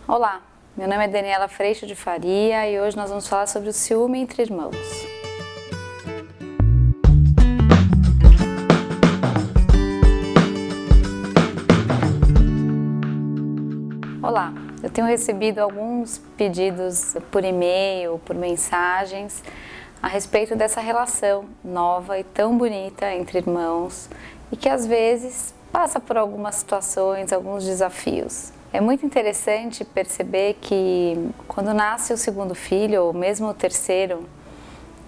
Olá, meu nome é Daniela Freixo de Faria e hoje nós vamos falar sobre o ciúme entre irmãos. Olá, eu tenho recebido alguns pedidos por e-mail, por mensagens, a respeito dessa relação nova e tão bonita entre irmãos e que às vezes passa por algumas situações, alguns desafios. É muito interessante perceber que quando nasce o segundo filho, ou mesmo o terceiro,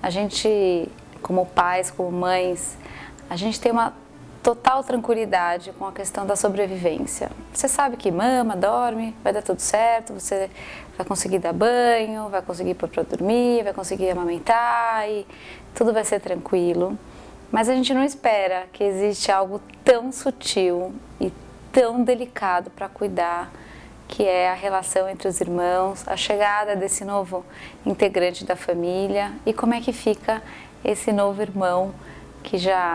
a gente, como pais, como mães, a gente tem uma total tranquilidade com a questão da sobrevivência. Você sabe que mama, dorme, vai dar tudo certo, você vai conseguir dar banho, vai conseguir pôr para dormir, vai conseguir amamentar e tudo vai ser tranquilo. Mas a gente não espera que existe algo tão sutil e tão delicado para cuidar, que é a relação entre os irmãos, a chegada desse novo integrante da família e como é que fica esse novo irmão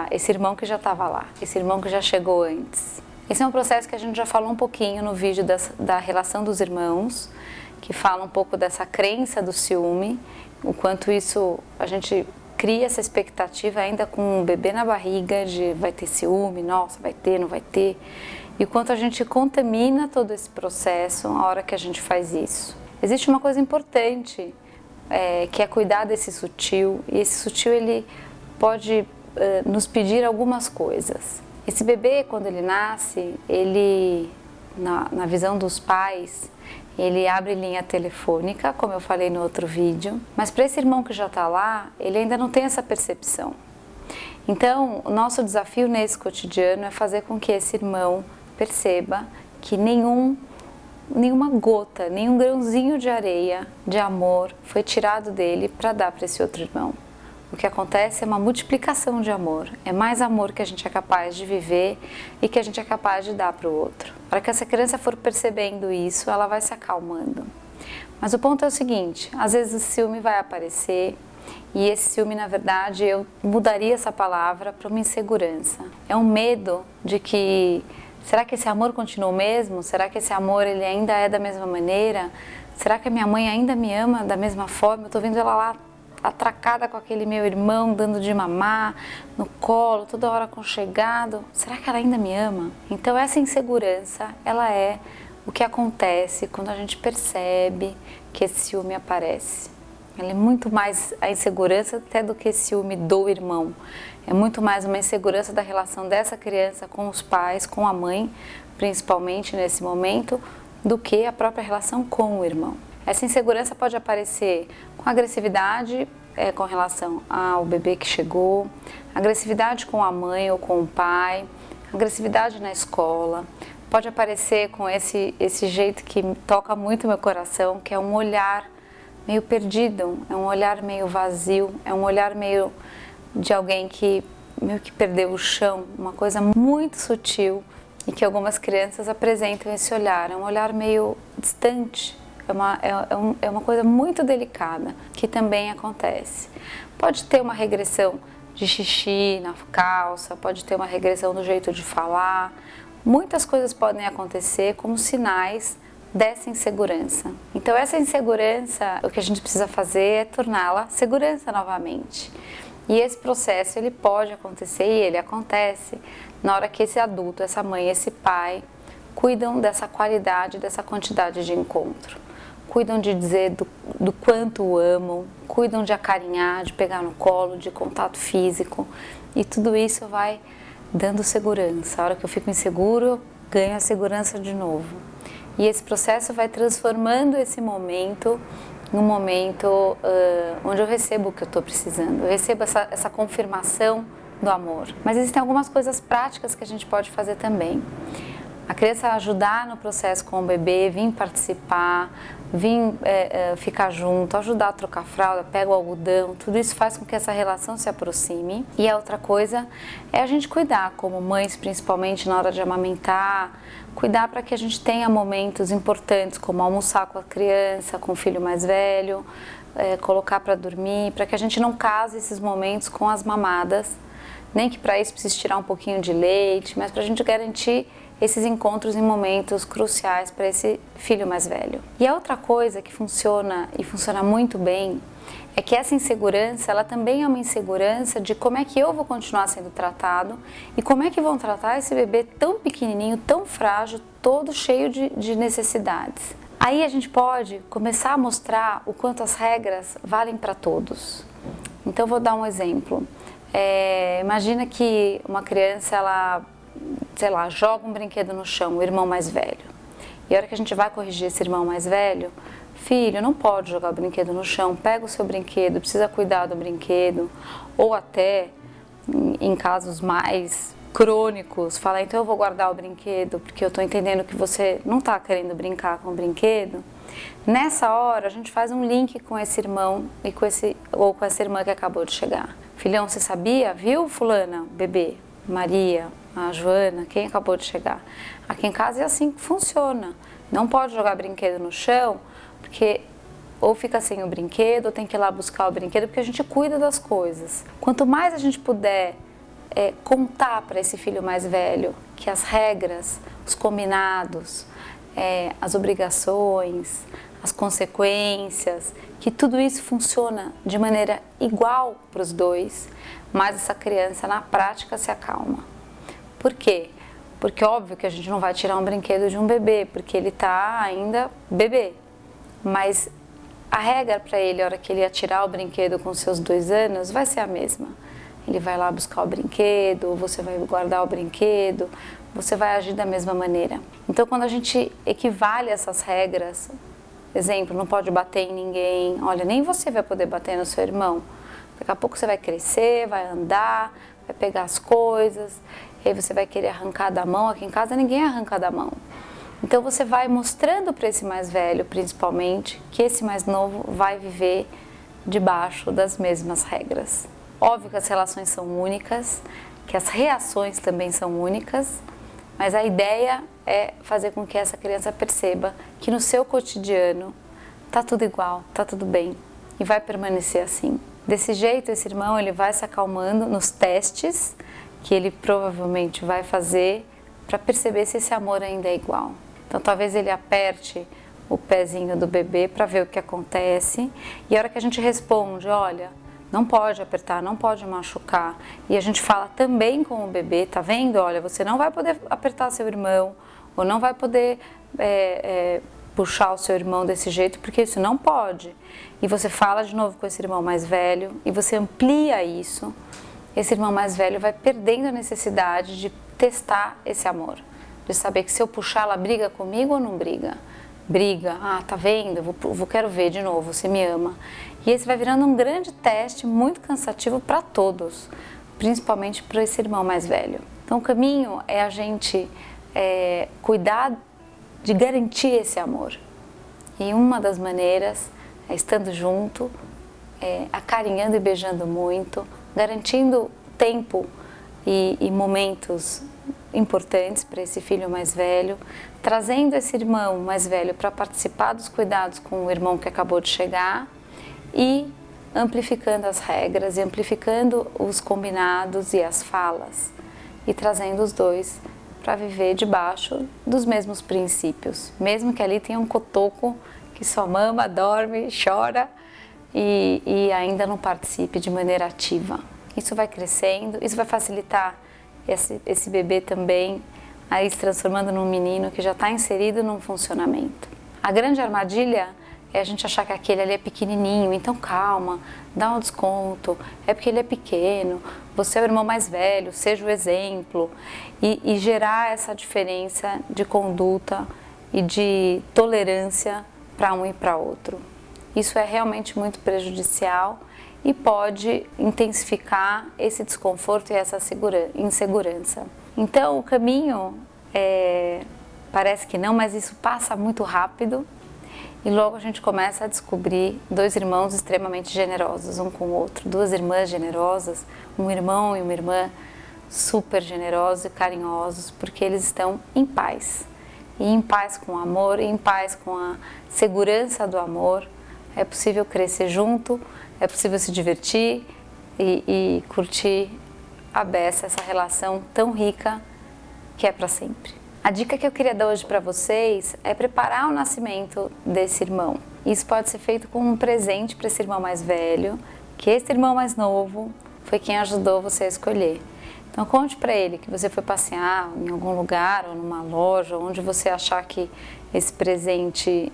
esse irmão que já estava lá, esse irmão que já chegou antes. Esse é um processo que a gente já falou um pouquinho no vídeo da relação dos irmãos, que fala um pouco dessa crença do ciúme, o quanto isso a gente cria essa expectativa ainda com um bebê na barriga de vai ter ciúme, nossa, vai ter, não vai ter, e o quanto a gente contamina todo esse processo a hora que a gente faz isso. Existe uma coisa importante, que é cuidar desse sutil, e esse sutil ele pode nos pedir algumas coisas. Esse bebê, quando ele nasce, ele, na visão dos pais, ele abre linha telefônica, como eu falei no outro vídeo, mas para esse irmão que já está lá, ele ainda não tem essa percepção. Então, o nosso desafio nesse cotidiano é fazer com que esse irmão perceba que nenhuma gota, nenhum grãozinho de areia, de amor, foi tirado dele para dar para esse outro irmão. O que acontece é uma multiplicação de amor, é mais amor que a gente é capaz de viver e que a gente é capaz de dar para o outro. Para que essa criança for percebendo isso, ela vai se acalmando. Mas o ponto é o seguinte, às vezes o ciúme vai aparecer e esse ciúme, na verdade, eu mudaria essa palavra para uma insegurança. É um medo de que, será que esse amor continua o mesmo? Será que esse amor ele ainda é da mesma maneira? Será que a minha mãe ainda me ama da mesma forma? Eu estou vendo ela lá atracada com aquele meu irmão, dando de mamar, no colo, toda hora aconchegado. Será que ela ainda me ama? Então essa insegurança, ela é o que acontece quando a gente percebe que esse ciúme aparece. Ela é muito mais a insegurança até do que esse ciúme do irmão. É muito mais uma insegurança da relação dessa criança com os pais, com a mãe, principalmente nesse momento, do que a própria relação com o irmão. Essa insegurança pode aparecer com agressividade com relação ao bebê que chegou, agressividade com a mãe ou com o pai, agressividade na escola. Pode aparecer com esse jeito que toca muito meu coração, que é um olhar meio perdido, é um olhar meio vazio, é um olhar meio de alguém que meio que perdeu o chão, uma coisa muito sutil e que algumas crianças apresentam esse olhar, é um olhar meio distante. É uma coisa muito delicada que também acontece. Pode ter uma regressão de xixi na calça, pode ter uma regressão do jeito de falar. Muitas coisas podem acontecer como sinais dessa insegurança. Então essa insegurança, o que a gente precisa fazer é torná-la segurança novamente. E esse processo ele pode acontecer e ele acontece na hora que esse adulto, essa mãe, esse pai cuidam dessa qualidade, dessa quantidade de encontro. Cuidam de dizer do quanto o amam, cuidam de acarinhar, de pegar no colo, de contato físico. E tudo isso vai dando segurança. A hora que eu fico inseguro, eu ganho a segurança de novo. E esse processo vai transformando esse momento em um momento onde eu recebo o que eu estou precisando. Eu recebo essa confirmação do amor. Mas existem algumas coisas práticas que a gente pode fazer também. A criança ajudar no processo com o bebê, vir participar, vir ficar junto, ajudar a trocar fralda, pega o algodão, tudo isso faz com que essa relação se aproxime. E a outra coisa é a gente cuidar, como mães, principalmente na hora de amamentar, cuidar para que a gente tenha momentos importantes, como almoçar com a criança, com o filho mais velho, colocar para dormir, para que a gente não case esses momentos com as mamadas, nem que para isso precise tirar um pouquinho de leite, mas para a gente garantir esses encontros em momentos cruciais para esse filho mais velho. E a outra coisa que funciona e funciona muito bem é que essa insegurança, ela também é uma insegurança de como é que eu vou continuar sendo tratado e como é que vão tratar esse bebê tão pequenininho, tão frágil, todo cheio de necessidades. Aí a gente pode começar a mostrar o quanto as regras valem para todos. Então, vou dar um exemplo. Imagina que uma criança, ela, sei lá, joga um brinquedo no chão, o irmão mais velho. E a hora que a gente vai corrigir esse irmão mais velho, filho, não pode jogar o brinquedo no chão, pega o seu brinquedo, precisa cuidar do brinquedo. Ou até, em casos mais crônicos, falar, então eu vou guardar o brinquedo, porque eu estou entendendo que você não está querendo brincar com o brinquedo. Nessa hora, a gente faz um link com esse irmão ou com essa irmã que acabou de chegar. Filhão, você sabia? Viu, fulana, bebê, Maria, a Joana, quem acabou de chegar? Aqui em casa é assim que funciona. Não pode jogar brinquedo no chão, porque ou fica sem o brinquedo, ou tem que ir lá buscar o brinquedo, porque a gente cuida das coisas. Quanto mais a gente puder contar para esse filho mais velho que as regras, os combinados, as obrigações, as consequências, que tudo isso funciona de maneira igual para os dois, mas essa criança na prática se acalma. Por quê? Porque óbvio que a gente não vai tirar um brinquedo de um bebê, porque ele está ainda bebê, mas a regra para ele, a hora que ele ia tirar o brinquedo com seus 2 anos, vai ser a mesma. Ele vai lá buscar o brinquedo, você vai guardar o brinquedo, você vai agir da mesma maneira. Então, quando a gente equivale essas regras, exemplo, não pode bater em ninguém, olha, nem você vai poder bater no seu irmão. Daqui a pouco você vai crescer, vai andar, vai pegar as coisas, e aí você vai querer arrancar da mão. Aqui em casa ninguém arranca da mão. Então você vai mostrando para esse mais velho, principalmente, que esse mais novo vai viver debaixo das mesmas regras. Óbvio que as relações são únicas, que as reações também são únicas, mas a ideia é fazer com que essa criança perceba que no seu cotidiano tá tudo igual, tá tudo bem e vai permanecer assim. Desse jeito, esse irmão ele vai se acalmando nos testes que ele provavelmente vai fazer para perceber se esse amor ainda é igual. Então talvez ele aperte o pezinho do bebê para ver o que acontece e a hora que a gente responde, olha, não pode apertar, não pode machucar. E a gente fala também com o bebê, tá vendo? Olha, você não vai poder apertar seu irmão, ou não vai poder puxar o seu irmão desse jeito, porque isso não pode. E você fala de novo com esse irmão mais velho, e você amplia isso. Esse irmão mais velho vai perdendo a necessidade de testar esse amor. De saber que se eu puxar, ela briga comigo ou não briga? Briga, tá vendo? Quero ver de novo, você me ama. E esse vai virando um grande teste, muito cansativo para todos, principalmente para esse irmão mais velho. Então o caminho é a gente cuidar de garantir esse amor. E uma das maneiras é estando junto, acarinhando e beijando muito, garantindo tempo e momentos importantes para esse filho mais velho, trazendo esse irmão mais velho para participar dos cuidados com o irmão que acabou de chegar e amplificando as regras e amplificando os combinados e as falas e trazendo os dois para viver debaixo dos mesmos princípios, mesmo que ali tenha um cotoco que só mama, dorme, chora e ainda não participe de maneira ativa. Isso vai crescendo, isso vai facilitar esse bebê também aí se transformando num menino que já está inserido num funcionamento. A grande armadilha é a gente achar que aquele ali é pequenininho, então calma, dá um desconto, é porque ele é pequeno, você é o irmão mais velho, seja o exemplo, e gerar essa diferença de conduta e de tolerância para um e para outro. Isso é realmente muito prejudicial e pode intensificar esse desconforto e essa insegurança. Então o caminho parece que não, mas isso passa muito rápido e logo a gente começa a descobrir 2 irmãos extremamente generosos um com o outro, 2 irmãs generosas, um irmão e uma irmã super generosos e carinhosos, porque eles estão em paz. E em paz com o amor, e em paz com a segurança do amor, é possível crescer junto, é possível se divertir e curtir a beça, essa relação tão rica que é para sempre. A dica que eu queria dar hoje para vocês é preparar o nascimento desse irmão. Isso pode ser feito com um presente para esse irmão mais velho, que esse irmão mais novo foi quem ajudou você a escolher. Então conte para ele que você foi passear em algum lugar ou numa loja, onde você achar que esse presente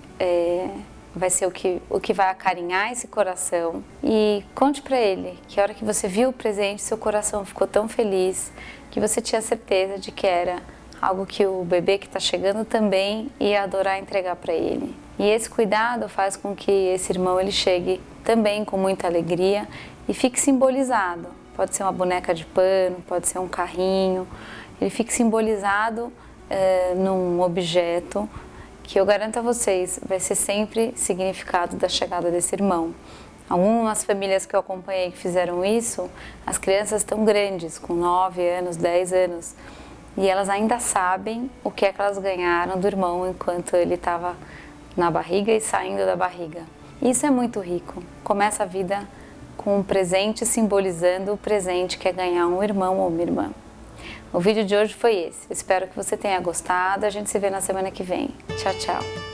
vai ser o que vai acarinhar esse coração. E conte para ele que a hora que você viu o presente, seu coração ficou tão feliz que você tinha certeza de que era algo que o bebê que está chegando também ia adorar entregar para ele. E esse cuidado faz com que esse irmão ele chegue também com muita alegria e fique simbolizado. Pode ser uma boneca de pano, pode ser um carrinho. Ele fique simbolizado num objeto que eu garanto a vocês vai ser sempre significado da chegada desse irmão. Algumas famílias que eu acompanhei que fizeram isso, as crianças estão grandes, com 9 anos, 10 anos. E elas ainda sabem o que é que elas ganharam do irmão enquanto ele estava na barriga e saindo da barriga. Isso é muito rico. Começa a vida com um presente simbolizando o presente que é ganhar um irmão ou uma irmã. O vídeo de hoje foi esse. Eu espero que você tenha gostado. A gente se vê na semana que vem. Tchau, tchau.